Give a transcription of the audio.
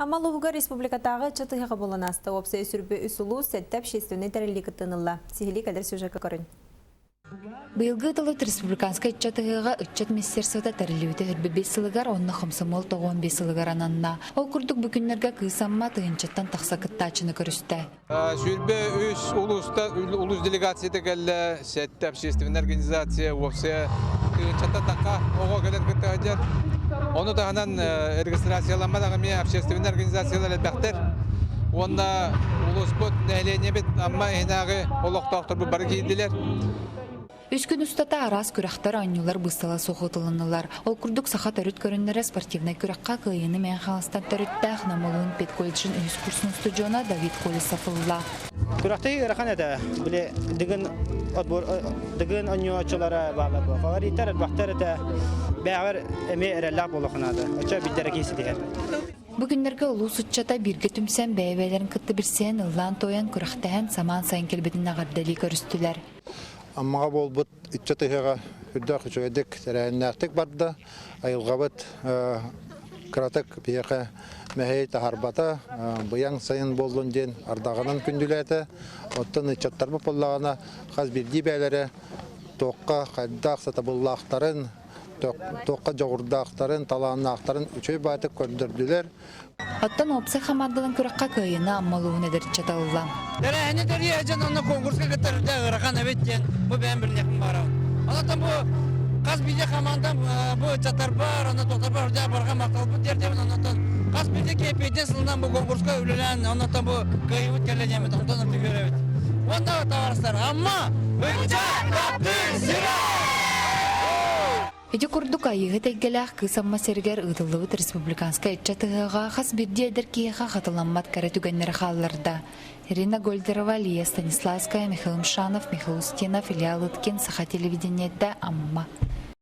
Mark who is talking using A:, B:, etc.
A: Амалуга республикатағы чатыға боланасты. Опсай сүрбі үсулу сәттәп шестуне тәрелі кіттінілі. Сихили кәдір сюжеті көрін.
B: Быйылгы тылыт республиканскай чатыгыга ыччат министерствода тәрелеуті үрбі 5 сылыгар, онны қымсымыл 15 сылыгар ананна. Ол күрдік бүкінлерге кыйсамма тыынчаттан тақсақыттачыны көрісті.
C: Сүрбе үс улус делегацияда кәлі сәтті общественная организация опсай тыынчаттан таққа оға кәлер кітті ғадер. Оны тағынан регистрацияланмадағы мен общественная организациялар әлбәқтер. Онда улус бұд нәйлене бет, амма енағы олықтақтыр бұл бары кейділер.
B: Үш күн ұстата арас күрақтар анюлар бұстала соғытылынылар. Ол күрдік сақа төріт көрінлері спортивнай күраққа қиыны мен қаластан төрітті ақнамылуын Пет колледжін үз курсын студиона Давид Колесовылла.
D: Күрақтай ғырақан әді, біле дігін аню açılara bağlı bu. Favoritter bақтар әді бәғір әме әрәлләқ болуқын ады. Оча білдері кейсі дейін.
B: Бүгіндерге ұлу сұтчата бірге түмсен бәйбәлерін күтті бірсен ұллан тойан күрақтайын саман сайын келбетін ағардали көрістілер.
E: Аммаға бол бұд үтчатыға үрдіқ жүгедік тәрәйіннәқтік барды. Айылға бұд күратық бейеқі мәхей тахарбата бұяң сайын болуын ден ардағынан күнділәті. Оттын үтчаттар бұп болағына қаз бірді бәлері тоққа қайдақ сата боллақтарын, тоққа жоғырдақтарын, таланнақтарын үчөй байтық көрдірділер.
B: Оттан опсай хамардылын күраққа көйіні аммалуын әдір чаталылам.
F: Дәрәйіні дәрі әжен оны конкурсқа кітірді ғыраған әбеттен бұл бән бірліқін барау. Анатан бұл қаз бейде хамандан бұл чатар бар, оны тоқтар бар, үрдә барға мақтал бұл дердемін. Анатан қаз бейде кейпейден сылынан бұл конкурсқа үлілән, анатан бұл көйі өткерлен емет, ондан өтті көрәбет. Онда таварыстар, амма үтчат қаптың сірі!
B: Эти курдук айығы тәйгеләқ кысамма сергер ұтылығыт республиканскай чатыға қас бірде әдір кейіға қатыламмат кәрі түгеннері қалыларда. Ирина Гольдерова, Лия Станиславская, Михаил Мшанов, Михаил Устинов, Илья Лыткин, Саха телевидениеті Амма.